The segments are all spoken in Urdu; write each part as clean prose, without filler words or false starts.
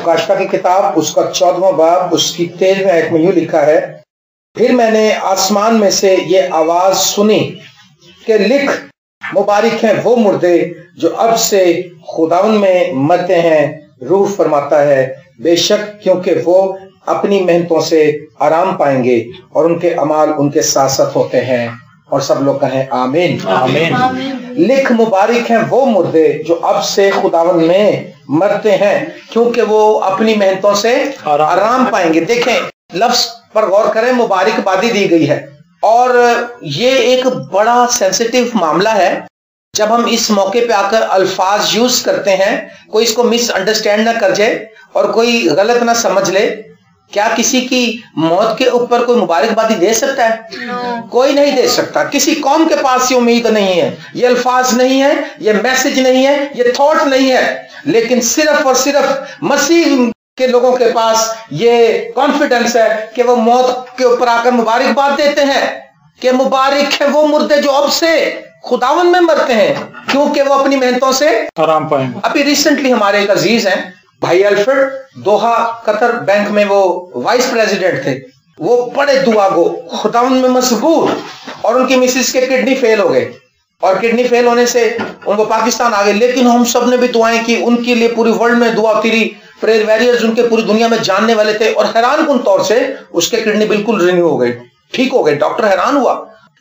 مکاشفہ کی کتاب اس کا 14واں باب اس کی 13ویں آیت میں یوں لکھا ہے، پھر میں نے آسمان میں سے یہ آواز سنی کہ لکھ، مبارک ہیں وہ مردے جو اب سے خداوند میں مرتے ہیں۔ روح فرماتا ہے بے شک کیونکہ وہ اپنی محنتوں سے آرام پائیں گے اور ان کے اعمال ان کے ساتھ ساتھ ہوتے ہیں۔ اور سب لوگ کہیں آمین آمین۔ لکھ، مبارک ہیں وہ مردے جو اب سے خداوند میں مرتے ہیں کیونکہ وہ اپنی محنتوں سے آرام پائیں گے۔ دیکھیں لفظ پر غور کریں، مبارک بادی دی گئی ہے، اور یہ ایک بڑا سینسیٹیو معاملہ ہے۔ جب ہم اس موقع پہ آ کر الفاظ یوز کرتے ہیں، کوئی اس کو مس انڈرسٹینڈ نہ کر جائے اور کوئی غلط نہ سمجھ لے۔ کیا کسی کی موت کے اوپر کوئی مبارکبادی دے سکتا ہے؟ کوئی نہیں دے سکتا۔ کسی قوم کے پاس یہ امید نہیں ہے، یہ الفاظ نہیں ہے، یہ میسج نہیں ہے، یہ تھاٹ نہیں ہے، لیکن صرف اور صرف مسیح کے لوگوں کے پاس یہ کانفیڈنس ہے کہ وہ موت کے اوپر آ کر مبارکباد دیتے ہیں کہ مبارک ہیں وہ مردے جو اب سے خداوند میں مرتے ہیں کیونکہ وہ اپنی محنتوں سے آرام پائیں گے۔ ابھی ریسنٹلی ہمارے ایک عزیز ہیں بھائی الفریڈ، دوحہ قطر بینک میں وہ وائس پریزیڈنٹ تھے، وہ بڑے دعا گو، خداوند میں مصبور، اور ان کی مسز کے کڈنی فیل ہو گئے، اور کڈنی فیل ہونے سے ان کو پاکستان آ گئے، لیکن ہم سب نے بھی دعائیں کی ان کے لیے، پوری ورلڈ میں دعا ہوتی رہی، پریئر ویریئرز ان کے پوری دنیا میں جاننے والے تھے، اور حیران کن طور سے اس کے کڈنی بالکل رینیو ہو گئے، ٹھیک ہو گئے، ڈاکٹر حیران ہوا۔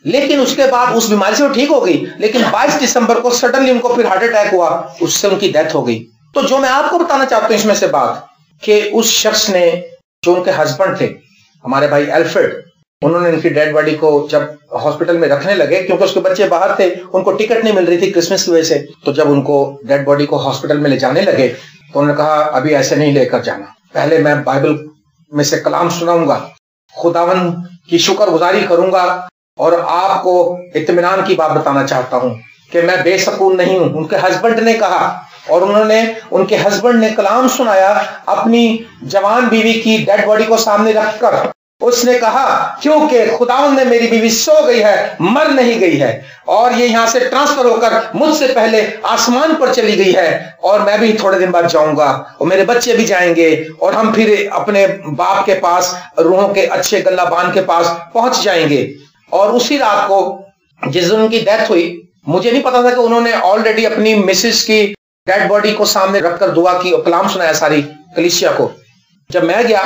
لیکن اس کے بعد اس بیماری سے وہ ٹھیک ہو گئی، لیکن 22 دسمبر کو سڈنلی ان کو پھر ہارٹ اٹیک ہوا، اس سے ان کی ڈیتھ ہو گئی۔ تو جو میں آپ کو بتانا چاہتا ہوں اس میں سے بات، کہ اس شخص نے، جو ان کے ہسبینڈ تھے ہمارے بھائی الفریڈ، انہوں نے ان کی ڈیڈ باڈی کو جب ہاسپٹل میں رکھنے لگے، کیونکہ اس کے بچے باہر تھے، ان کو ٹکٹ نہیں مل رہی تھی کرسمس کی وجہ سے، تو جب ان کو ڈیڈ باڈی کو ہاسپٹل میں لے جانے لگے تو انہوں نے کہا ابھی ایسے نہیں لے کر جانا، پہلے میں بائبل میں سے کلام سناؤں گا، خداوند کی شکر گزاری کروں گا، اور آپ کو اطمینان کی بات بتانا چاہتا ہوں کہ میں بے سکون نہیں ہوں۔ ان کے ہسبینڈ نے کہا، اور ان کے ہسبینڈ نے کلام سنایا اپنی جوان بیوی کی ڈیڈ باڈی کو سامنے رکھ کر۔ اس نے کہا کیونکہ خداوند نے میری بیوی سو گئی ہے، مر نہیں گئی ہے، اور یہ یہاں سے ٹرانسفر ہو کر مجھ سے پہلے آسمان پر چلی گئی ہے، اور میں بھی تھوڑے دن بعد جاؤں گا، اور میرے بچے بھی جائیں گے، اور ہم پھر اپنے باپ کے پاس، روحوں کے اچھے گلہ بان کے پاس پہنچ جائیں گے۔ اور اسی رات کو جس دن ان کی ڈیتھ ہوئی، مجھے نہیں پتا تھا کہ انہوں نے آلریڈی اپنی مسز کی ڈیڈ باڈی کو سامنے رکھ کر دعا کی اور کلام سنایا ساری کلیسیا کو۔ جب میں گیا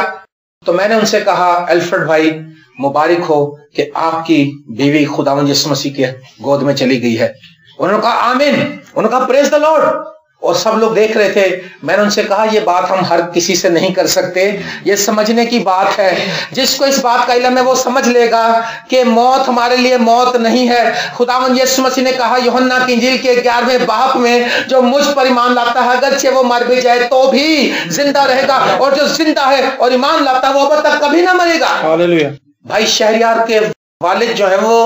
تو میں نے ان سے کہا الفریڈ بھائی مبارک ہو کہ آپ کی بیوی خداوند یسوع مسیح کے گود میں چلی گئی ہے۔ انہوں نے کہا آمین، انہوں نے کہا پریز دا لارڈ، اور سب لوگ دیکھ رہے تھے۔ میں نے ان سے کہا یہ بات ہم ہر کسی سے نہیں کر سکتے، یہ سمجھنے کی بات ہے، جس کو اس بات کا علم ہے وہ سمجھ لے گا کہ موت ہمارے لیے موت نہیں ہے۔ خداوند یسوع مسیح نے کہا یوحنا کی انجیل کے 11ویں باب میں، جو مجھ پر ایمان لاتا ہے اگرچہ وہ مر بھی جائے تو بھی زندہ رہے گا، اور جو زندہ ہے اور ایمان لاتا ہے وہ اب تک کبھی نہ مرے گا۔ ہاللیلویہ۔ بھائی شہریار کے والد جو ہیں وہ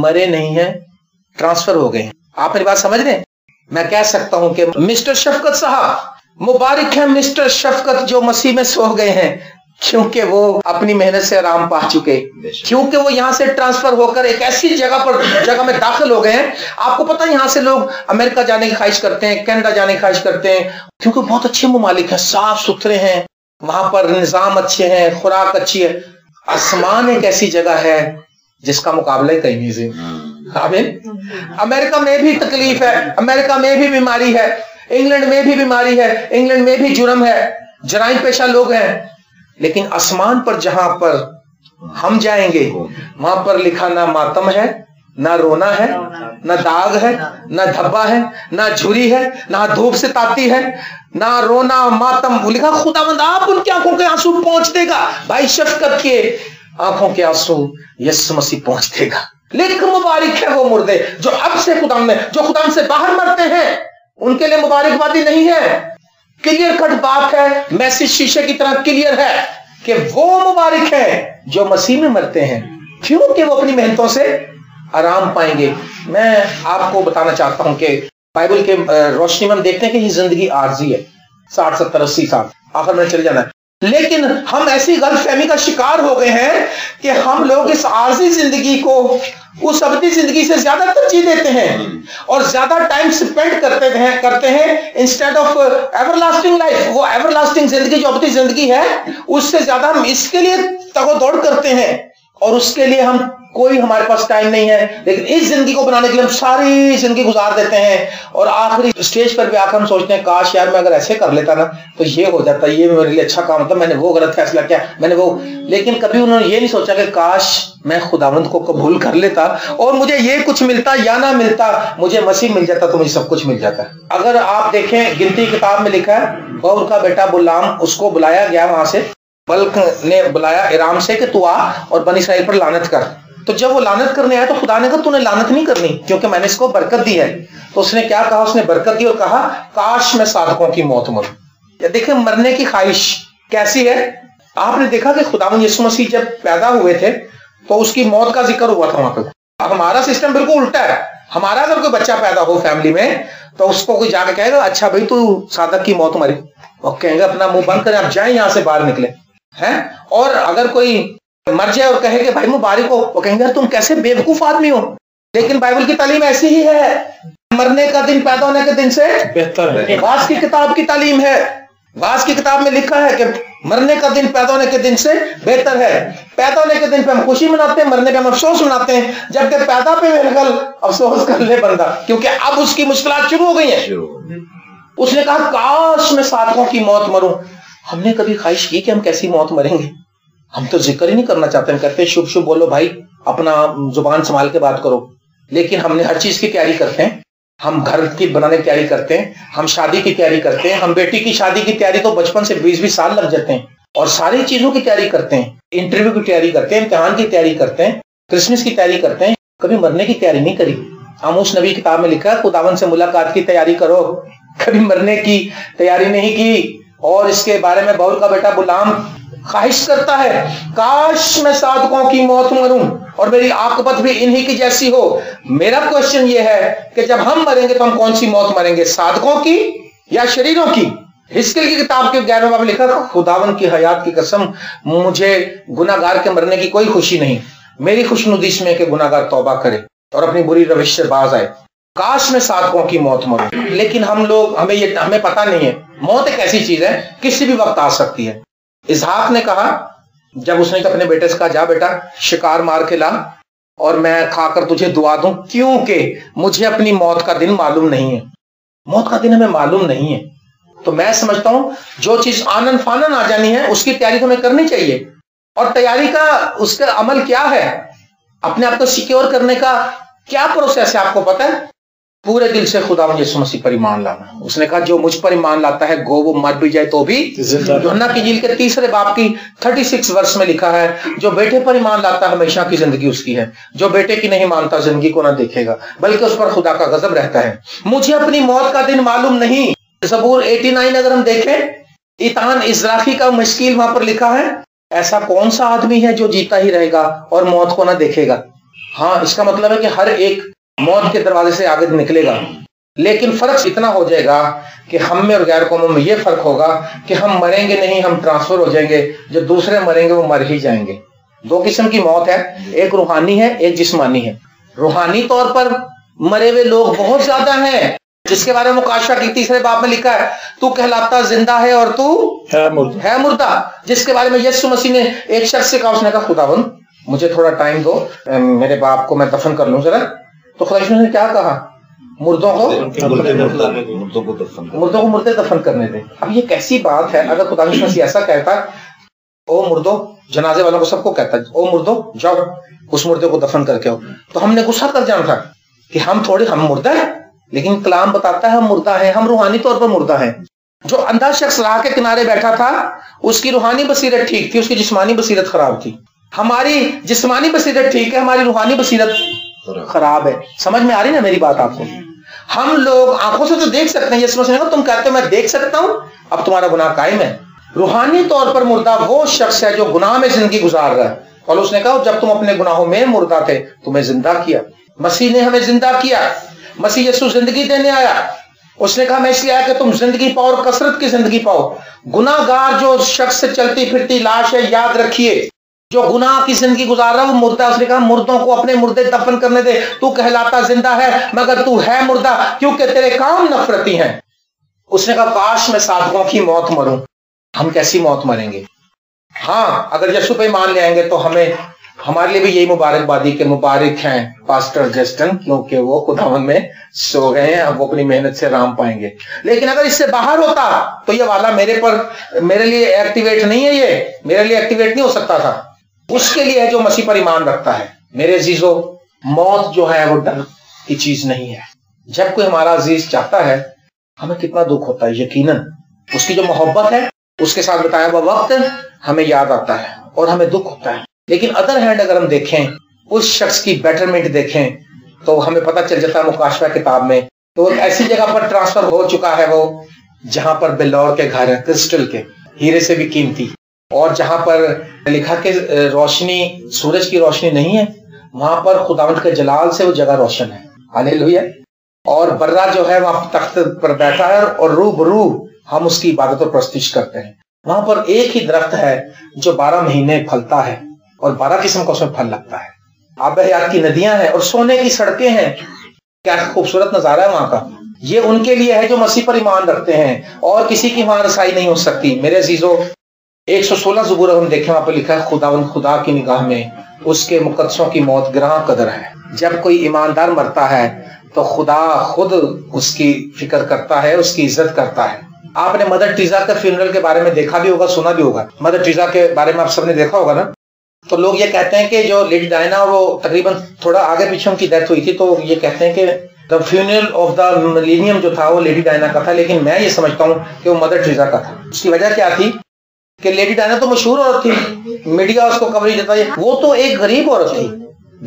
مرے نہیں ہیں، ٹرانسفر ہو گئے ہیں۔ آپ میری بات سمجھ رہے ہیں؟ میں کہہ سکتا ہوں کہ مسٹر شفقت صاحب، مبارک ہیں مسٹر شفقت جو مسیح میں سو گئے ہیں، کیونکہ وہ اپنی محنت سے آرام پا چکے، کیونکہ وہ یہاں سے ٹرانسفر ہو کر ایک ایسی جگہ میں داخل ہو گئے ہیں۔ آپ کو پتہ یہاں سے لوگ امریکہ جانے کی خواہش کرتے ہیں، کینیڈا جانے کی خواہش کرتے ہیں، کیونکہ بہت اچھے ممالک ہیں، صاف ستھرے ہیں، وہاں پر نظام اچھے ہیں، خوراک اچھی ہے۔ آسمان ایک ایسی جگہ ہے جس کا مقابلہ ہی کہیں نہیں۔ آمین۔ امریکہ میں بھی تکلیف ہے، امریکہ میں بھی بیماری ہے، انگلینڈ میں بھی بیماری ہے، انگلینڈ میں بھی جرم ہے، جرائم پیشہ لوگ ہیں، لیکن آسمان پر جہاں پر ہم جائیں گے وہاں پر لکھا نہ ماتم ہے، نہ رونا ہے، نہ داغ ہے، نہ دھبا ہے، نہ جھری ہے، نہ دھوپ سے تاتی ہے، نہ رونا ماتم۔ وہ لکھا خداوند آپ ان کی آنکھوں کے آنسو پہنچ دے گا۔ بھائی شفقت کے آنکھوں کے آنسو یسوع مسیح پہنچ دے گا۔ لیکن مبارک ہے وہ مردے جو اب سے خداوند سے باہر مرتے ہیں، ان کے لیے مبارکبادی نہیں ہے۔ کلیئر کٹ بات ہے، میسج شیشے کی طرح کلیئر ہے کہ وہ مبارک ہیں جو مسیح میں مرتے ہیں کیونکہ وہ اپنی محنتوں سے آرام پائیں گے۔ میں آپ کو بتانا چاہتا ہوں کہ بائبل کے روشنی میں ہم دیکھتے ہیں کہ یہ زندگی عارضی ہے، 60 70 80 سال، آخر میں چلے جانا ہے۔ لیکن ہم ایسی غلط فہمی کا شکار ہو گئے ہیں کہ ہم لوگ اس عارضی زندگی کو اس ابدی زندگی سے زیادہ ترجیح دیتے ہیں اور زیادہ ٹائم سپینڈ کرتے ہیں instead of ever lasting life. وہ ایور لاسٹنگ زندگی جو ابدی زندگی ہے اس سے زیادہ ہم اس کے لیے تگ و دوڑ کرتے ہیں اور اس کے لیے کوئی ہمارے پاس ٹائم نہیں ہے. لیکن اس زندگی کو بنانے کے لیے ہم ساری زندگی گزار دیتے ہیں اور آخری اسٹیج پر بھی آ کر ہم سوچتے ہیں کاش یار میں اگر ایسے کر لیتا نا تو یہ ہو جاتا, یہ میرے لیے اچھا کام ہوتا, میں نے وہ غلط فیصلہ کیا, میں نے وہ. لیکن کبھی انہوں نے یہ نہیں سوچا کہ کاش میں خداوند کو قبول کر لیتا اور مجھے یہ کچھ ملتا یا نہ ملتا, مجھے مسیح مل جاتا تو مجھے سب کچھ مل جاتا. اگر آپ دیکھیں گنتی کتاب میں لکھا ہے بور کا بیٹا بلعام, اس کو بلایا گیا وہاں سے, بلق نے بلایا ارام سے کہ تو آ اور بنی اسرائیل پر لعنت کر. تو جب وہ لعنت کرنے آیا تو خدا نے کہا تو نے لعنت نہیں کرنی کیونکہ میں نے اس کو برکت دی ہے. تو اس نے کیا کہا, اس نے برکت دی اور کہا کاش میں صادقوں کی موت مروں. دیکھیں مرنے کی خواہش کیسی ہے. آپ نے دیکھا کہ خداوند یسوع مسیح جب پیدا ہوئے تھے تو اس کی موت کا ذکر ہوا تھا وہاں پہ. ہمارا سسٹم بالکل الٹا ہے. ہمارا اگر کوئی بچہ پیدا ہو فیملی میں تو اس کو کوئی جا کے کہے گا اچھا بھائی تو صادق کی موت مرے, وہ کہیں گے اپنا منہ بند کریں آپ جائیں یہاں سے باہر نکلیں ہیں. اور اگر کوئی مر جائے اور کہے کہ بھائی مبارک ہو, وہ کہیں گے تم کیسے بیوقوف آدمی ہو. لیکن بائبل کی تعلیم ایسی ہی ہے, مرنے کا دن پیدا ہونے کے دن سے بہتر ہے. واعظ کی کتاب کی تعلیم ہے, واعظ کی کتاب میں لکھا ہے کہ مرنے کا دن پیدا ہونے کے دن سے بہتر ہے. پیدا ہونے کے دن پہ ہم خوشی مناتے ہیں, مرنے پہ ہم افسوس مناتے ہیں, جبکہ پیدا پہ میرے خیال افسوس کر لے بندہ کیونکہ اب اس کی مشکلات شروع ہو گئی ہیں. اس نے کہا کاش میں صادقوں کی موت مروں. ہم نے کبھی خواہش کی کہ ہم کیسی موت مریں گے؟ ہم تو ذکر ہی نہیں کرنا چاہتے. ہم کہتے ہیں شب شب بولو بھائی, اپنا زبان سنبھال کے بات کرو. لیکن ہم نے ہر چیز کی تیاری کرتے ہیں. ہم گھر کی بنانے کی تیاری کرتے ہیں, ہم شادی کی تیاری کرتے ہیں. ہم بیٹی کی شادی کی تیاری تو بچپن سے 20-20 سال لگ جاتے ہیں اور ساری چیزوں کی تیاری کرتے ہیں. انٹرویو کی تیاری کرتے ہیں, امتحان کی تیاری کرتے ہیں, کرسمس کی تیاری کرتے ہیں. کبھی مرنے کی تیاری نہیں کری. آموس نبی کتاب میں لکھا ہے خداوند سے ملاقات کی تیاری کرو, کبھی مرنے کی تیاری نہیں کی. اور اس کے بارے میں بور کا بیٹا بلعام خواہش کرتا ہے کاش میں صادقوں کی موت مروں اور میری عاقبت بھی انہی کی جیسی ہو. میرا کوشچن یہ ہے کہ جب ہم مریں گے تو ہم کون سی موت مریں گے, صادقوں کی یا شریروں کی؟ حزقیل کی کتاب کے 11ویں باب میں لکھا خداوند کی حیات کی قسم مجھے گناہ گار کے مرنے کی کوئی خوشی نہیں. میری خوشنودی اس میں کہ گناہ گار توبہ کرے اور اپنی بری روش سے باز آئے. کاش میں صادقوں کی موت مروں. لیکن ہم لوگ ہمیں پتہ نہیں ہے موت ایک ایسی چیز ہے کسی بھی وقت آ سکتی ہے. اسحاق نے کہا جب اس نے اپنے بیٹے سے کہا جا بیٹا شکار مار کے لا اور میں کھا کر تجھے دعا دوں کیونکہ مجھے اپنی موت کا دن معلوم نہیں ہے. موت کا دن ہمیں معلوم نہیں ہے. تو میں سمجھتا ہوں جو چیز آنن فانن آ جانی ہے اس کی تیاری تو ہمیں کرنی چاہیے. اور تیاری کا اس کا عمل کیا ہے, اپنے آپ کو سیکیور کرنے کا کیا پروسیس ہے آپ کو پتہ ہے؟ پورے دل سے خداوند یسوع مسیح پر ایمان لانا. اس نے کہا جو مجھ پر ایمان لاتا ہے گو وہ مر بھی جائے تو بھی یوحنا کی انجیل کے 3 باب کی 36 ورس میں لکھا ہے جو بیٹے پر ایمان لاتا ہے ہمیشہ کی زندگی اس کی ہے, جو بیٹے کی نہیں مانتا زندگی کو نہ دیکھے گا بلکہ اس پر خدا کا غضب رہتا ہے. مجھے اپنی موت کا دن معلوم نہیں. زبور 89 اگر ہم دیکھیں ایتان ازراخی کا مشکل وہاں پر لکھا ہے ایسا کون سا آدمی ہے جو جیتا ہی رہے گا اور موت کو نہ دیکھے گا. ہاں اس کا مطلب ہے کہ ہر ایک موت کے دروازے سے آگے نکلے گا. لیکن فرق اتنا ہو جائے گا کہ ہم میں اور غیر قوموں میں یہ فرق ہوگا کہ ہم مریں گے نہیں, ہم ٹرانسفر ہو جائیں گے. جو دوسرے مریں گے وہ مر ہی جائیں گے. 2 قسم کی موت ہے, ایک روحانی ہے ایک جسمانی ہے. روحانی طور پر مرے ہوئے لوگ بہت زیادہ ہیں جس کے بارے میں مکاشفہ کی 3 باب میں لکھا ہے تو کہلاتا زندہ ہے اور تو ہے مردہ. جس کے بارے میں یسوع مسیح نے ایک شخص سے کہا, اس نے کہا خداوند مجھے تھوڑا ٹائم دو, میرے باپ کو میں دفن کر لوں ذرا. تو خدا نے کیا کہا, مردوں کو مردے دفن کرنے دیں. اب یہ کیسی بات ہے, اگر خدا مسیح ایسا کہتا او مردوں, جنازے والوں کو سب کو کہتا او مردوں جاؤ اس مردے کو دفن کر کے آؤ, تو ہم نے غصہ کر جانا تھا کہ ہم مردہ ہیں. لیکن کلام بتاتا ہے ہم مردہ ہیں, ہم روحانی طور پر مردہ ہیں. جو اندھا شخص راہ کے کنارے بیٹھا تھا اس کی روحانی بصیرت ٹھیک تھی, اس کی جسمانی بصیرت خراب تھی. ہماری جسمانی بصیرت ٹھیک ہے, ہماری روحانی بصیرت خراب ہے. سمجھ میں آ رہی نا میری بات آپ کو؟ ہم لوگ آنکھوں سے تو دیکھ سکتے ہیں, یسوع مسیح نے تم کہتے ہو میں دیکھ سکتا ہوں, اب تمہارا گناہ قائم ہے. روحانی طور پر مردہ وہ شخص ہے جو گناہ میں زندگی گزار رہا ہے. پولس نے کہا جب تم اپنے گناہوں میں مردہ تھے تمہیں زندہ کیا. مسیح نے ہمیں زندہ کیا. مسیح یسوع زندگی دینے آیا اس نے کہا میں اس لیے آیا کہ تم زندگی پاؤ اور کثرت کی زندگی پاؤ. گناہگار جو شخص چلتی پھرتی لاش ہے، یاد رکھیے جو گناہ کی زندگی گزار رہا ہے وہ مردہ. اس نے کہا مردوں کو اپنے مردے دفن کرنے دے، تو کہلاتا زندہ ہے مگر تو ہے مردہ کیونکہ تیرے کام نفرتی ہیں. اس نے کہا کاش میں صادقوں کی موت مروں. ہم کیسی موت مریں گے؟ ہاں اگر یسوع پہ ایمان لے آئیں گے تو ہمارے لیے بھی یہی مبارکبادی کہ مبارک ہیں پاسٹر جسٹن کیونکہ وہ خداوند میں سو گئے ہیں، اب وہ اپنی محنت سے آرام پائیں گے. لیکن اگر اس سے باہر ہوتا تو یہ والا میرے لیے ایکٹیویٹ نہیں ہے، یہ میرے لیے ایکٹیویٹ نہیں ہو سکتا تھا. اس کے لیے ہے جو مسیح پر ایمان رکھتا ہے. میرے عزیزو، موت جو ہے وہ ڈر کی چیز نہیں ہے. جب کوئی ہمارا عزیز چاہتا ہے ہمیں کتنا دکھ ہوتا ہے. یقیناً اس کی جو محبت ہے، اس کے ساتھ بتایا ہوا وقت ہمیں یاد آتا ہے اور ہمیں دکھ ہوتا ہے. لیکن ادر ہینڈ اگر ہم دیکھیں اس شخص کی بیٹرمنٹ دیکھیں تو ہمیں پتہ چل جاتا ہے مکاشفہ کتاب میں تو ایسی جگہ پر ٹرانسفر ہو چکا ہے وہ جہاں پر بلور کے گھر ہیں، کرسٹل کے، ہیرے سے بھی قیمتی، اور جہاں پر لکھا کہ روشنی سورج کی روشنی نہیں ہے، وہاں پر خداوند کے جلال سے وہ جگہ روشن ہے. ہاللیلویا. اور برہ جو ہے وہاں تخت پر بیٹھا ہے اور روبرو ہم اس کی عبادت اور پرستش کرتے ہیں. وہاں پر ایک ہی درخت ہے جو 12 مہینے پھلتا ہے اور 12 قسم کا اس میں پھل لگتا ہے. آب حیات کی ندیاں ہیں اور سونے کی سڑکیں ہیں. کیا خوبصورت نظارہ ہے وہاں کا. یہ ان کے لیے ہے جو مسیح پر ایمان رکھتے ہیں اور کسی کی وہاں رسائی نہیں ہو سکتی. میرے عزیزو، 116 زبور ہم دیکھیں وہاں پہ لکھا ہے خداوند خدا کی نگاہ میں اس کے مقدسوں کی موت گراں قدر ہے. جب کوئی ایماندار مرتا ہے تو خدا خود اس کی فکر کرتا ہے، اس کی عزت کرتا ہے. آپ نے مدر ٹریزا کے فیونرل کے بارے میں دیکھا بھی ہوگا، سنا بھی ہوگا. مدر ٹریزا کے بارے میں آپ سب نے دیکھا ہوگا نا. تو لوگ یہ کہتے ہیں کہ جو لیڈی ڈائنا وہ تقریباً تھوڑا آگے پیچھے ان کی ڈیتھ ہوئی تھی، تو یہ کہتے ہیں کہ دا فیونرل آف دا ملینیم جو تھا وہ لیڈی ڈائنا کا تھا، لیکن میں یہ سمجھتا ہوں کہ وہ مدر ٹریزا کا تھا. اس کی وجہ کیا تھی کہ لیڈی ڈائنا تو مشہور عورت تھی، میڈیا اس کو کوریج دیتا ہے. وہ تو ایک غریب عورت تھی،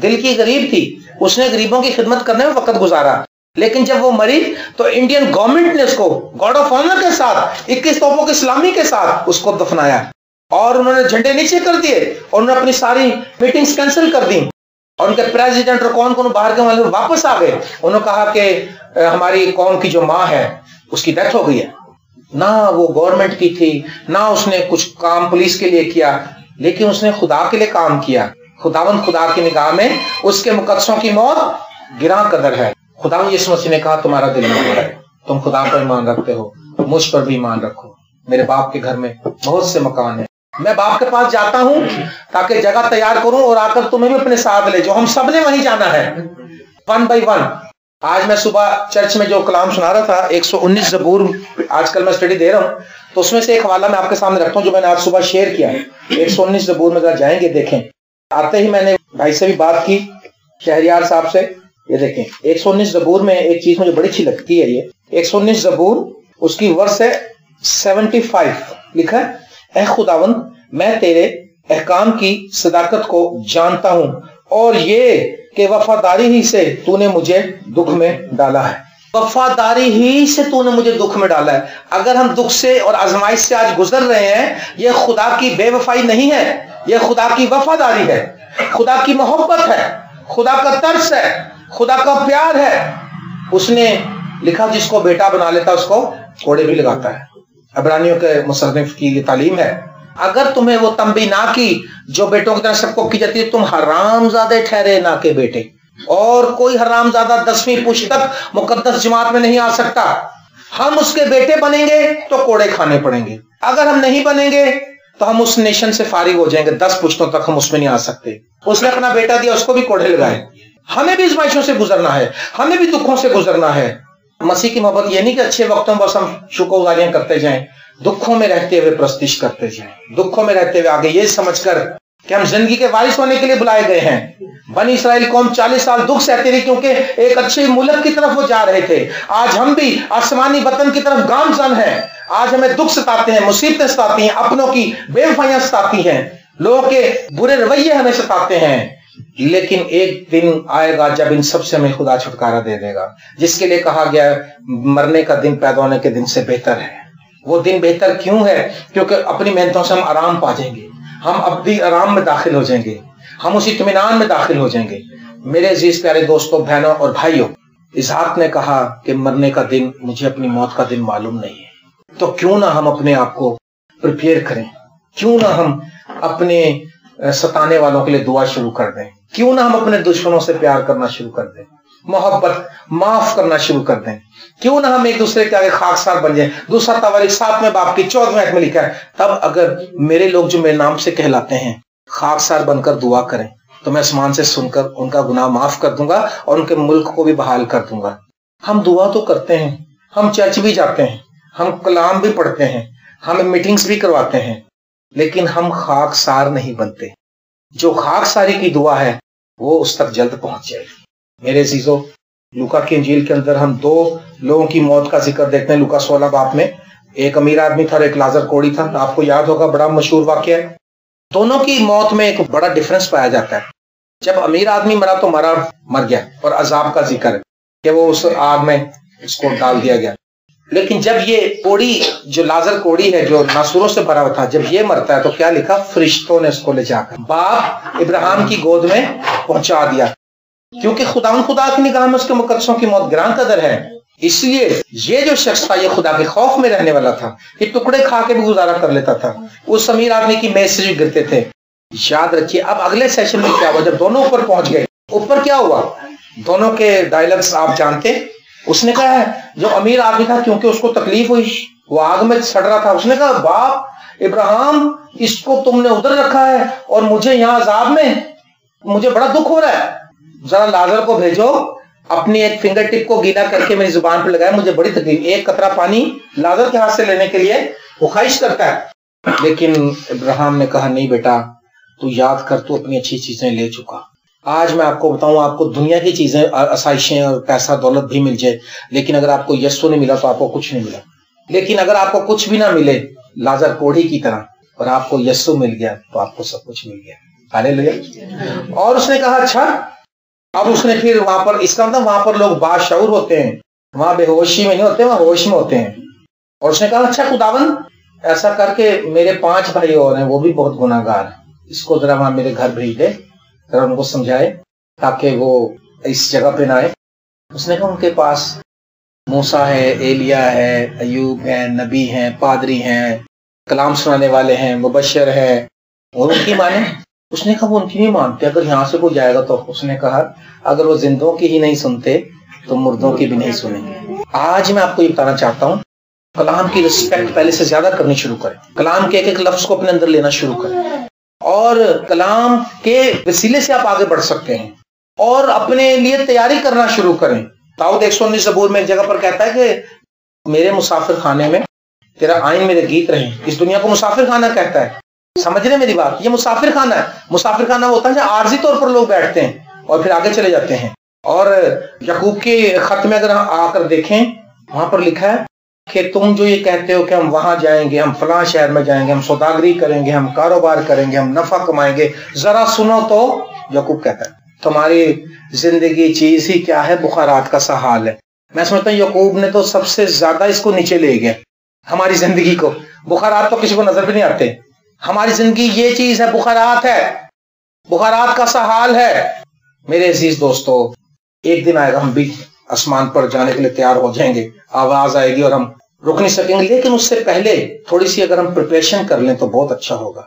دل کی غریب تھی. اس نے غریبوں کی خدمت کرنے میں وقت گزارا. لیکن جب وہ مری تو انڈین گورنمنٹ نے اس کو گارڈ آف آنر کے ساتھ 21 توپوں کی سلامی کے ساتھ اس کو دفنایا اور انہوں نے جھنڈے نیچے کر دیے اور انہوں نے اپنی ساری میٹنگز کینسل کر دی اور ان کے پریزیڈنٹ اور کون باہر کے والے واپس آ گئے. انہوں نے کہا کہ ہماری قوم کی جو ماں ہے اس کی ڈیتھ ہو گئی ہے. نہ وہ گورنمنٹ کی تھی، نہ اس نے کچھ کام پولیس کے لیے کیا، لیکن اس نے خدا کے لیے کام کیا. خداوند خدا کی نگاہ میں اس کے مقدسوں کی موت گراں قدر ہے. خداوند یسوع مسیح نے کہا تمہارا دل نہ ہو رہا ہے، تم خدا پر ایمان رکھتے ہو، مجھ پر بھی ایمان رکھو. میرے باپ کے گھر میں بہت سے مکان ہیں، میں باپ کے پاس جاتا ہوں تاکہ جگہ تیار کروں اور آ کر تمہیں بھی اپنے ساتھ لے جاؤ. ہم سب نے وہیں جانا ہے 1 by 1. آج میں صبح چرچ میں جو کلام سنا رہا تھا 119 زبور آج کل میں اسٹڈی دے رہا ہوں، تو اس میں سے ایک حوالہ میں آپ کے سامنے رکھتا ہوں جو میں نے آج صبح شیئر کیا ہے. 119 زبور میں ذرا جائیں گے، دیکھیں. آتے ہی میں نے بھائی سے بھی بات کی، شہریار صاحب سے. یہ دیکھیں 119 زبور میں ایک چیز مجھے بڑی اچھی لگتی ہے. یہ 119 زبور اس کی ورس ہے 75 لکھا ہے، اے خداوند میں تیرے احکام کی صداقت کو جانتا ہوں اور یہ کہ وفاداری ہی سے تو نے مجھے دکھ میں ڈالا ہے. وفاداری ہی سے تو نے مجھے دکھ میں ڈالا ہے. اگر ہم دکھ سے اور آزمائش سے آج گزر رہے ہیں، یہ خدا کی بے وفائی نہیں ہے، یہ خدا کی وفاداری ہے، خدا کی محبت ہے، خدا کا ترس ہے، خدا کا پیار ہے. اس نے لکھا جس کو بیٹا بنا لیتا اس کو کوڑے بھی لگاتا ہے. عبرانیوں کے مصنف کی یہ تعلیم ہے. اگر تمہیں وہ تنبیہ نہ کی جو بیٹوں کی طرح سب کو کی جاتی ہے، تم حرام زادے ٹھہرے نہ کے بیٹے. اور کوئی حرام زادہ 10ویں پشت تک مقدس جماعت میں نہیں آ سکتا. ہم اس کے بیٹے بنیں گے تو کوڑے کھانے پڑیں گے، اگر ہم نہیں بنیں گے تو ہم اس نیشن سے فارغ ہو جائیں گے. 10 پشتوں تک ہم اس میں نہیں آ سکتے. اس نے اپنا بیٹا دیا، اس کو بھی کوڑے لگائے. ہمیں بھی ازمائشوں سے گزرنا ہے، ہمیں بھی دکھوں سے گزرنا ہے. مسیح کی محبت یہ نہیں کہ اچھے وقتوں بس ہم شکر گزاریاں کرتے جائیں، دکھوں میں رہتے ہوئے پرستش کرتے جائیں، دکھوں میں رہتے ہوئے آگے یہ سمجھ کر کہ ہم زندگی کے وارث ہونے کے لیے بلائے گئے ہیں. بنی اسرائیل قوم 40 سال دکھ سہتی رہی کیونکہ ایک اچھے ملک کی طرف وہ جا رہے تھے. آج ہم بھی آسمانی وطن کی طرف گامزن ہیں. آج ہمیں دکھ ستاتے ہیں، مصیبتیں ستاتی ہیں، اپنوں کی بے وفائیاں ستاتی ہیں، لوگوں کے برے رویے ہمیں ستاتے ہیں. لیکن ایک دن آئے گا جب ان سب سے ہمیں خدا چھٹکارا دے دے گا، جس کے لیے کہا گیا مرنے کا دن پیدا ہونے کے دن سے بہتر ہے. وہ دن بہتر کیوں ہے؟ کیونکہ اپنی محنتوں سے ہم آرام پا جائیں گے، ہم ابدی آرام میں داخل ہو جائیں گے، ہم اسی اطمینان میں داخل ہو جائیں گے. میرے عزیز پیارے دوستوں، بہنوں اور بھائیوں، اسحاق نے کہا کہ مرنے کا دن مجھے اپنی موت کا دن معلوم نہیں ہے، تو کیوں نہ ہم اپنے آپ کو پریپیئر کریں، کیوں نہ ہم اپنے ستانے والوں کے لیے دعا شروع کر دیں، کیوں نہ ہم اپنے دشمنوں سے پیار کرنا شروع کر دیں، محبت معاف کرنا شروع کر دیں، کیوں نہ ہم ایک دوسرے کے آگے خاکسار بن جائیں۔ دوسرا تواریخ 7 باب کی 14 آیت میں لکھا ہے، تب اگر میرے لوگ جو میرے نام سے کہلاتے ہیں خاکسار بن کر دعا کریں تو میں آسمان سے سن کر ان کا گناہ معاف کر دوں گا اور ان کے ملک کو بھی بحال کر دوں گا۔ ہم دعا تو کرتے ہیں، ہم چرچ بھی جاتے ہیں، ہم کلام بھی پڑھتے ہیں، ہم میٹنگز بھی کرواتے ہیں، لیکن ہم خاکسار نہیں بنتے۔ جو خاکساری کی دعا ہے وہ اس تک جلد پہنچ جائے گی۔ میرے عزیزو، لوکا کی انجیل کے اندر ہم 2 لوگوں کی موت کا ذکر دیکھتے ہیں۔ لوکا 16 باب میں ایک امیر آدمی تھا اور ایک لازر کوڑی تھا، آپ کو یاد ہوگا، بڑا مشہور واقعہ ہے۔ دونوں کی موت میں ایک بڑا ڈفرنس پایا جاتا ہے۔ جب امیر آدمی مرا تو مر گیا اور عذاب کا ذکر ہے کہ وہ اس آگ میں اس کو ڈال دیا گیا، لیکن جب یہ کوڑی جو لازر کوڑی ہے جو ناسوروں سے بھرا ہوا تھا، جب یہ مرتا ہے تو کیا لکھا؟ فرشتوں نے اس کو لے جا کر باپ ابراہیم کی گود میں پہنچا دیا، کیونکہ خدا کی نگاہ میں اس کے مقدسوں کی موت گراں قدر ہے۔ اس لیے یہ جو شخص تھا یہ خدا کے خوف میں رہنے والا تھا، یہ ٹکڑے کھا کے بھی گزارا کر لیتا تھا، اس امیر آدمی کی میز سے جو گرتے تھے۔ یاد رکھیے اب اگلے سیشن میں کیا ہوا، جب دونوں اوپر پہنچ گئے، اوپر کیا ہوا؟ دونوں کے ڈائلاگس آپ جانتے۔ اس نے کہا ہے جو امیر آدمی تھا، کیونکہ اس کو تکلیف ہوئی، وہ آگ میں سڑ رہا تھا، اس نے کہا باپ ابراہیم اس کو تم نے ادھر رکھا ہے اور مجھے یہاں عذاب میں، مجھے بڑا دکھ ہو رہا ہے، ذرا لازر کو بھیجو اپنی ایک فنگر ٹپ کو گیلا کر کے میری زبان پہ لگائے، مجھے بڑی تکلیف۔ ایک قطرہ پانی لازر کے ہاتھ سے لینے کے لیے وہ خواہش کرتا ہے، لیکن ابراہیم نے کہا نہیں بیٹا، تو یاد کر تو اپنی اچھی چیزیں لے چکا۔ آج میں آپ کو بتاؤں، آپ کو دنیا کی چیزیں، آسائشیں اور پیسہ دولت بھی مل جائے، لیکن اگر آپ کو یسوع نہیں ملا تو آپ کو کچھ نہیں ملا۔ لیکن اگر آپ کو کچھ بھی نہ ملے لازر کوڑھی کی طرح، اور آپ کو یسوع مل گیا تو آپ کو سب کچھ مل گیا۔ ہاللیلویا۔ اور اس نے کہا اچھا، اب اس نے پھر وہاں پر، اس کا مطلب وہاں پر لوگ باشعور ہوتے ہیں، وہاں بے ہوشی میں نہیں ہوتے، وہاں ہوش میں ہوتے ہیں۔ اور اس نے کہا اچھا خداوند ایسا کر کے میرے 5 بھائی اور ہیں، وہ بھی بہت گناہ گار ہیں، اس کو ذرا وہاں میرے گھر بھیج دے، ذرا ان کو سمجھائے تاکہ وہ اس جگہ پہ نہ آئے۔ اس نے کہا ان کے پاس موسیٰ ہے، ایلیا ہے، ایوب ہے، نبی ہیں، پادری ہیں، کلام سنانے والے ہیں، مبشر ہیں، اور ان کی مانیں۔ اس نے کہا وہ ان کی نہیں مانتے، اگر یہاں سے کوئی جائے گا تو۔ اس نے کہا اگر وہ زندوں کی ہی نہیں سنتے تو مردوں کی بھی نہیں سنیں گے۔ آج میں آپ کو یہ بتانا چاہتا ہوں، کلام کی رسپیکٹ پہلے سے زیادہ کرنی شروع کریں، کلام کے ایک ایک لفظ کو اپنے اندر لینا شروع کریں، اور کلام کے وسیلے سے آپ آگے بڑھ سکتے ہیں، اور اپنے لیے تیاری کرنا شروع کریں۔ داؤد 119 زبور میں ایک جگہ پر کہتا ہے کہ میرے مسافر خانے میں تیرا آئین میرے گیت رہیں۔ اس دنیا کو مسافر خانہ کہتا ہے، سمجھ رہے میری بات؟ یہ مسافر خانہ ہے۔ مسافر خانہ ہوتا ہے جہاں عارضی طور پر لوگ بیٹھتے ہیں اور پھر آگے چلے جاتے ہیں۔ اور یعقوب کے خط میں اگر ہم آ کر دیکھیں، وہاں پر لکھا ہے کہ تم جو یہ کہتے ہو کہ ہم وہاں جائیں گے، ہم فلاں شہر میں جائیں گے، ہم سوداگری کریں گے، ہم کاروبار کریں گے، ہم نفع کمائیں گے، ذرا سنو تو یعقوب کہتا ہے تمہاری زندگی چیز ہی کیا ہے، بخارات کا سا حال ہے۔ میں سمجھتا ہوں یعقوب نے تو سب سے زیادہ اس کو نیچے لے گیا، ہماری زندگی کو۔ بخارات تو کسی کو نظر بھی نہیں آتے، ہماری زندگی یہ چیز ہے، بخارات ہے، بخارات کا سا حال ہے۔ میرے عزیز دوستو، ایک دن آئے گا ہم بھی آسمان پر جانے کے لیے تیار ہو جائیں گے، آواز آئے گی اور ہم رک نہیں سکیں گے، لیکن اس سے پہلے تھوڑی سی اگر ہم پریپریشن کر لیں تو بہت اچھا ہوگا۔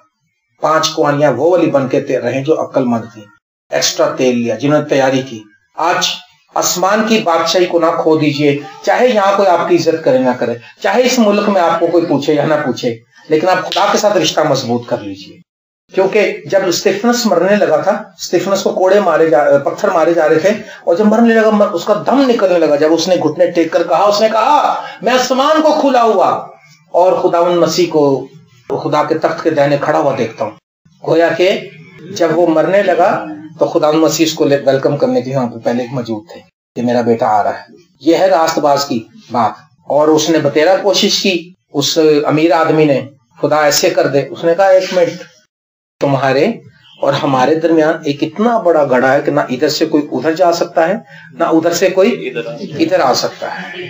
5 کوانیاں وہ والی بن کے رہیں جو عقل مند تھیں، ایکسٹرا تیل لیا، جنہوں نے تیاری کی۔ آج آسمان کی بادشاہی کو نہ کھو دیجئے، چاہے یہاں کوئی آپ کی عزت کرے نہ کرے، چاہے اس ملک میں آپ کو کوئی پوچھے یا نہ پوچھے، لیکن آپ خدا کے ساتھ رشتہ مضبوط کر لیجئے۔ کیونکہ جب اسٹیفنس مرنے لگا تھا، اسٹیفنس کو پتھر مارے جا رہے تھے، اور جب مرنے لگا اس کا دم نکلنے لگا، جب اس نے گھٹنے ٹیک کر کہا، اس نے کہا میں آسمان کو کھلا ہوا اور خداوند مسیح کو خدا کے تخت کے دہنے کھڑا ہوا دیکھتا ہوں۔ گویا کہ جب وہ مرنے لگا تو خداوند مسیح اس کو ویلکم کرنے کے لیے وہاں پہ پہلے موجود تھے کہ میرا بیٹا آ رہا ہے۔ یہ ہے راست باز کی بات۔ اور اس نے بتیرا کوشش کی، اس امیر آدمی نے، خدا ایسے کر دے۔ اس نے کہا 1 منٹ، تمہارے اور ہمارے درمیان ایک اتنا بڑا گڑھا ہے کہ نہ ادھر سے کوئی ادھر جا سکتا ہے، نہ ادھر سے کوئی ادھر آ سکتا ہے۔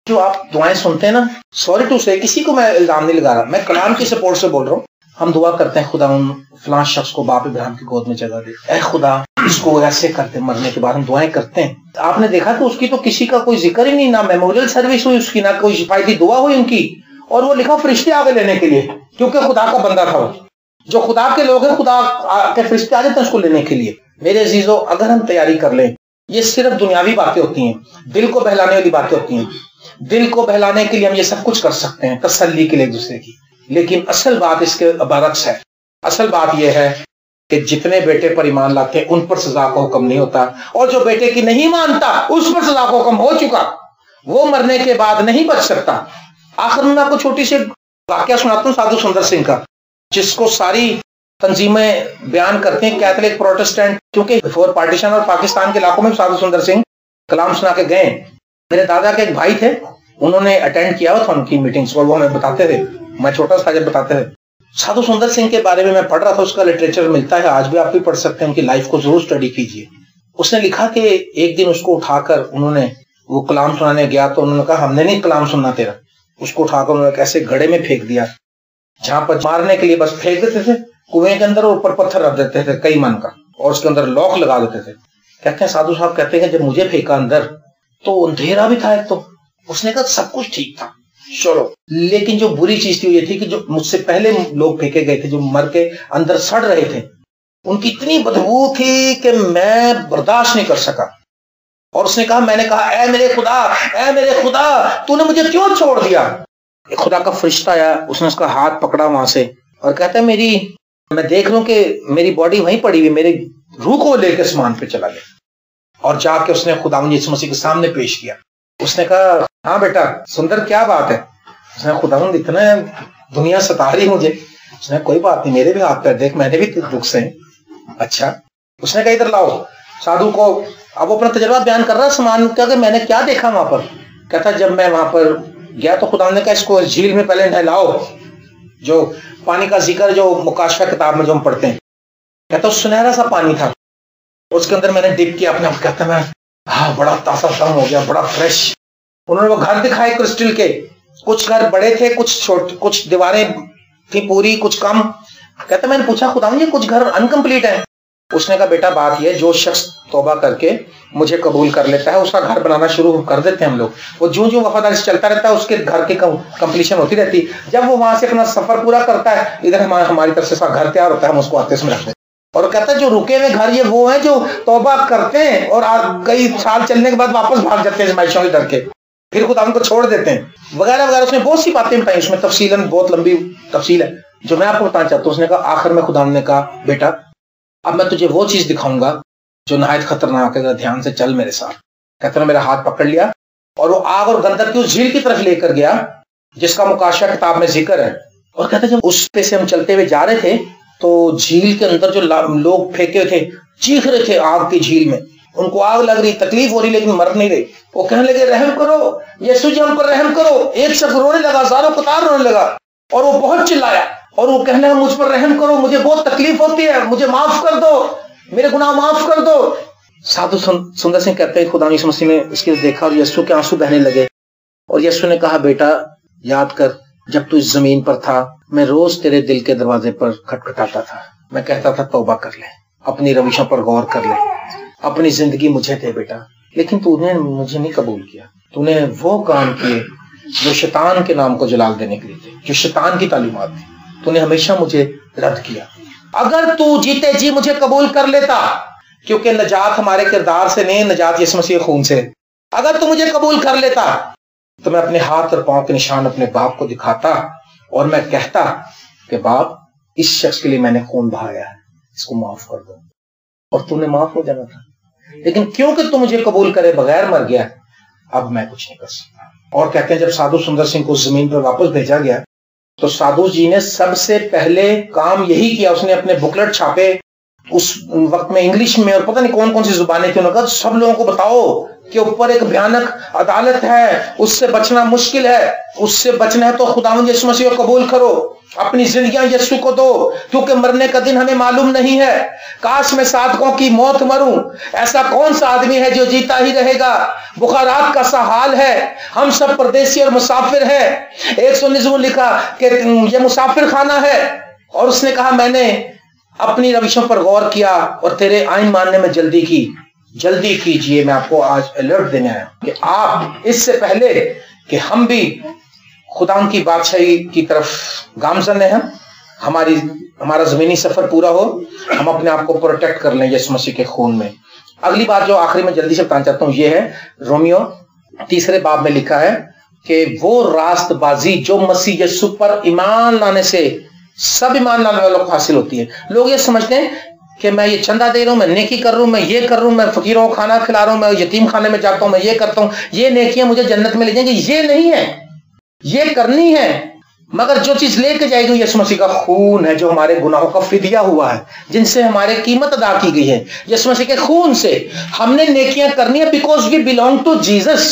جو آپ دعائیں سنتے ہیں نا، سوری ٹو سے، کسی کو میں الزام نہیں لگا رہا، میں کلام کی سپورٹ سے بول رہا ہوں۔ ہم دعا کرتے ہیں خدا ان فلاں شخص کو باپ ابراہیم کی گود میں جگہ دے، اے خدا اس کو ایسے کرتے، مرنے کے بعد ہم دعائیں کرتے ہیں. آپ نے دیکھا کہ اس کی تو کسی کا کوئی ذکر ہی نہیں، نہ میموریل سروس ہوئی اس کی، نہ کوئی شفایتی دعا ہوئی ان کی، اور وہ لکھا فرشتے آگے لینے کے لیے، کیونکہ خدا کا بندہ تھا. وہ جو خدا کے لوگ ہیں، خدا کے فرشتے آ جاتے ہیں اس کو لینے کے لیے. میرے عزیزو، اگر ہم تیاری کر لیں، یہ صرف دنیاوی باتیں ہوتی ہیں، دل کو بہلانے والی باتیں ہوتی ہیں. دل کو بہلانے کے لیے ہم یہ سب کچھ کر سکتے ہیں، تسلی کے لیے ایک دوسرے کی، لیکن اصل بات اس کے برعکس ہے. اصل بات یہ ہے کہ جتنے بیٹے پر ایمان لاتے ہیں ان پر سزا کا حکم نہیں ہوتا، اور جو بیٹے کی نہیں مانتا اس پر سزا کا حکم ہو چکا، وہ مرنے کے بعد نہیں بچ سکتا. آخر میں آپ کو چھوٹی سی واقعہ سناتا ہوں سادھو سندر سنگھ کا، جس کو ساری تنظیمیں بیان کرتے ہیں، کیتھولک، پروٹسٹنٹ، کیونکہ بفور پارٹیشن اور پاکستان کے علاقوں میں سادھو سندر سنگھ کلام سنا کے گئے. میرے دادا کے ایک بھائی تھے، انہوں نے اٹینڈ کیا ہوا تھا ان کی میٹنگز کو، وہ ہمیں بتاتے تھے، میں چھوٹا تھا جب بتاتے تھے. سادھو سندر سنگھ کے بارے میں میں پڑھ رہا تھا، اس کا لٹریچر ملتا ہے، آج بھی آپ بھی پڑھ سکتے ہیں، ان کی لائف کو ضرور اسٹڈی کیجیے. اس نے لکھا کہ ایک دن اس کو اٹھا کر انہوں نے، وہ کلام سنانے گیا تو انہوں نے کہا ہم نے نہیں کلام سننا تیرا. اس کو اٹھا کر انہوں نے ایسے گڑھے میں پھینک دیا جہاں پر مارنے کے لیے بس پھینک دیتے تھے کنویں کے اندر، اور اوپر پتھر رکھ دیتے تھے کئی من کا، اور اس کے اندر لاک لگا دیتے تھے. کہتے ہیں سادھو صاحب کہتے ہیں کہ جب مجھے پھینکا اندر تو اندھیرا بھی تھا ایک، تو اس نے کہا سب کچھ ٹھیک تھا چلو، لیکن جو بری چیز تھی وہ یہ تھی کہ جو مجھ سے پہلے لوگ پھینکے گئے تھے جو مر کے اندر سڑ رہے تھے، ان کی اتنی بدبو تھی کہ میں برداشت نہیں کر سکا. اور اس نے کہا، میں نے کہا اے میرے خدا، اے میرے خدا، تو نے مجھے کیوں چھوڑ دیا؟ ایک خدا کا فرشتہ آیا، اس نے اس کا ہاتھ پکڑا وہاں سے اور کہتا ہے میں دیکھ لوں کہ میری باڈی وہیں پڑی ہوئی، میری روح کو لے کے آسمان پہ چلا گیا. اور جا کے اس نے خدا یسوع مسیح کے سامنے پیش کیا. اس نے کہا ہاں بیٹا سندر کیا بات ہے؟ اس نے خدا اتنا دنیا ستا رہی مجھے. اس نے کوئی بات نہیں، میرے بھی ہاتھ پیر دیکھ، میں نے بھی دکھ سے. اچھا. اس نے کہا ادھر لاؤ سادھو کو. اب وہ اپنا تجربہ بیان کر رہا سامان کا کہ میں نے کیا دیکھا وہاں پر. کہتا جب میں وہاں پر گیا تو خدا نے کہا اس کو جھیل میں پہلے نہلاؤ، جو پانی کا ذکر جو مکاشفہ کتاب میں جو ہم پڑھتے ہیں. کہتا اس سنہرا سا پانی تھا، اس کے اندر میں نے ڈپ کیا اپنے آپ. کہتا میں ہاں بڑا تازہ دم ہو گیا، بڑا فریش. انہوں نے وہ گھر دکھائے کرسٹل کے، کچھ گھر بڑے تھے، کچھ دیواریں تھی پوری، کچھ کم. کہتا میں نے پوچھا خدا یہ کچھ گھر انکمپلیٹ ہیں. اس نے کہا بیٹا بات یہ، جو شخص توبہ کر کے مجھے قبول کر لیتا ہے اس کا گھر بنانا شروع کر دیتے ہیں ہم لوگ. وہ جو وفاداری سے چلتا رہتا ہے اس کے گھر کی کمپلیشن ہوتی رہتی. جب وہ وہاں سے اپنا سفر پورا کرتا ہے ادھر ہماری طرف سے اس کا گھر تیار ہوتا ہے، ہم اس کو آتے میں رکھتے ہیں. اور کہتا ہے جو رکے ہوئے گھر یہ وہ ہیں جو توبہ کرتے ہیں اور کئی سال چلنے کے بعد واپس بھاگ جاتے ہیں معیشوں کے ڈر کے، پھر خدا ان کو چھوڑ دیتے ہیں وغیرہ وغیرہ. اس نے بہت سی باتیں بتائی، اس میں تفصیلاً بہت لمبی تفصیل ہے جو میں آپ کو بتانا چاہتا ہوں. اس نے کہا آخر میں خدا نے کہا بیٹا اب میں تجھے وہ چیز دکھاؤں گا جو نہایت خطرناک ہے، دھیان سے چل میرے ساتھ. کہتے ہیں میرا ہاتھ پکڑ لیا اور وہ آگ اور گندک کی اس جھیل کی طرف لے کر گیا جس کا مکاشفہ کتاب میں ذکر ہے. اور کہتے ہیں جب اس پہ سے ہم چلتے ہوئے جا رہے تھے تو جھیل کے اندر جو لوگ پھینکے تھے چیخ رہے تھے آگ کی جھیل میں، ان کو آگ لگ رہی، تکلیف ہو رہی، لیکن مر نہیں رہے. وہ کہنے لگے رحم کرو یسوع جی ہم پر رحم کرو. ایک شخص رونے لگا، ہزاروں قطار رونے لگا اور وہ بہت چلایا اور وہ کہنے لگا مجھ پر رحم کرو، مجھے بہت تکلیف ہوتی ہے، مجھے معاف کر دو، میرے گناہ معاف کر دو. سادھو سندر سنگھ کہتے ہیں خدا یسوع مسیح نے اس کے دیکھا اور یسوع کے آنسو بہنے لگے. اور یسوع نے کہا بیٹا یاد کر جب تو اس زمین پر تھا میں روز تیرے دل کے دروازے پر کھٹکھٹاتا تھا، میں کہتا تھا توبہ کر لے، اپنی روشوں پر غور کر لے، اپنی زندگی مجھے دے بیٹا. لیکن تو نے مجھے نہیں قبول کیا، تو نے وہ کام کیے جو شیطان کے نام کو جلال دینے کے لیے تھے، جو شیطان کی تعلیمات تھی. تو نے ہمیشہ مجھے رد کیا. اگر تو جیتے جی مجھے قبول کر لیتا، کیونکہ نجات ہمارے کردار سے نہیں، نجات یسوع مسیح خون سے. اگر تو مجھے قبول کر لیتا تو میں اپنے ہاتھ اور پاؤں کے نشان اپنے باپ کو دکھاتا اور میں کہتا کہ باپ اس شخص کے لیے میں نے خون بہایا ہے، اس کو معاف کر دو. اور تو نے معاف ہو جانا تھا، لیکن کیونکہ تو مجھے قبول کرے بغیر مر گیا، اب میں کچھ نہیں کر سکتا. اور کہتے ہیں جب سادھو سندر سنگھ کو اس زمین پر واپس بھیجا گیا تو سادھو جی نے سب سے پہلے کام یہی کیا، اس نے اپنے بکلٹ چھاپے اس وقت میں انگلش میں اور پتہ نہیں کون کون سی زبانیں تھیں. انہوں نے کہا سب لوگوں کو بتاؤ کہ اوپر ایک بھیانک عدالت ہے، اس سے بچنا مشکل ہے، اس سے بچنا ہے تو خداوند یسوع مسیح کو قبول کرو، اپنی زندگیاں یسوع کو دو، کیونکہ مرنے کا دن ہمیں معلوم نہیں ہے. کاش میں صادقوں کی موت مروں، ایسا کون سا آدمی ہے جو جیتا ہی رہے گا. بخارات کا سا حال ہے، ہم سب پردیسی اور مسافر ہیں. 119 لکھا کہ یہ مسافر خانہ ہے، اور اس نے کہا میں نے اپنی روشوں پر غور کیا اور تیرے آئین ماننے میں جلدی کی. جلدی کیجئے، میں آپ کو آج الرٹ دینے آیا کہ آپ اس سے پہلے کہ ہم بھی خدا ان کی بادشاہی کی طرف گامزن ہیں، ہمارا زمینی سفر پورا ہو، ہم اپنے آپ کو پروٹیکٹ کر لیں یسوع مسیح کے خون میں. اگلی بات جو آخری میں جلدی سے بتانا چاہتا ہوں یہ ہے، رومیو 3 باب میں لکھا ہے کہ وہ راست بازی جو مسیح یسوع پر ایمان لانے سے سب ایمان لانے والوں کو حاصل ہوتی ہے. لوگ یہ سمجھتے ہیں کہ میں یہ چندہ دے رہا ہوں، میں نیکی کر رہا ہوں، میں یہ کر رہا ہوں، میں فقیروں کو کھانا کھلا رہا ہوں، میں یتیم خانے میں جاتا ہوں، میں یہ کرتا ہوں، یہ نیکیاں مجھے جنت میں لے جائیں گی. یہ نہیں ہے، یہ کرنی ہے، مگر جو چیز لے کے جائے گی یسوع مسیح کا خون ہے جو ہمارے گناہوں کا فدیہ ہوا ہے، جن سے ہمارے قیمت ادا کی گئی ہے. یسوع مسیح کے خون سے ہم نے نیکیاں کرنی ہے بیکاز وی بیلونگ ٹو جیزس.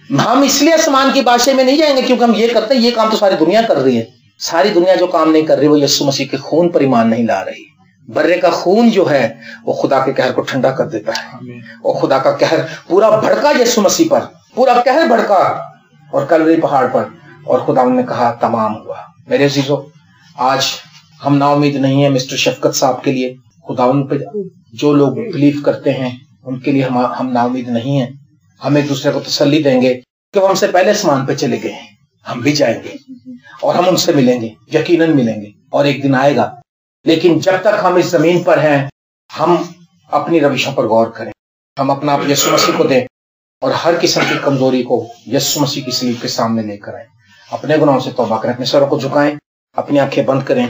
ہم اس لیے آسمان کی بادشاہی میں نہیں جائیں گے کیونکہ ہم یہ کرتے ہیں. یہ کام تو ساری دنیا کر رہی ہے. ساری دنیا جو کام نہیں کر رہی وہ یسوع مسیح کے خون پر ایمان نہیں لا رہی. برے کا خون جو ہے وہ خدا کے قہر کو ٹھنڈا کر دیتا ہے، اور خدا کا قہر پورا بھڑکا یسوع مسیح پر، پورا قہر بھڑکا اور کلوری پہاڑ پر، اور خدا نے کہا تمام ہوا. میرے عزیزو، آج ہم نا امید نہیں ہیں مسٹر شفقت صاحب کے لیے. خدا ان پہ جو لوگ بلیو کرتے ہیں ان کے لیے ہم نا امید نہیں ہیں. ہم ایک دوسرے کو تسلی دیں گے کہ وہ ہم سے پہلے آسمان پہ چلے گئے ہیں، ہم بھی جائیں گے اور ہم ان سے ملیں گے، یقیناً ملیں گے، اور ایک دن آئے گا. لیکن جب تک ہم اس زمین پر ہیں ہم اپنی روشوں پر غور کریں، ہم اپنا آپ یسوع مسیح کو دیں اور ہر قسم کی کمزوری کو یسوع مسیح کی صلیب کے سامنے لے کر آئیں. اپنے گناہوں سے توبہ کریں، اپنے سروں کو جھکائیں، اپنی آنکھیں بند کریں.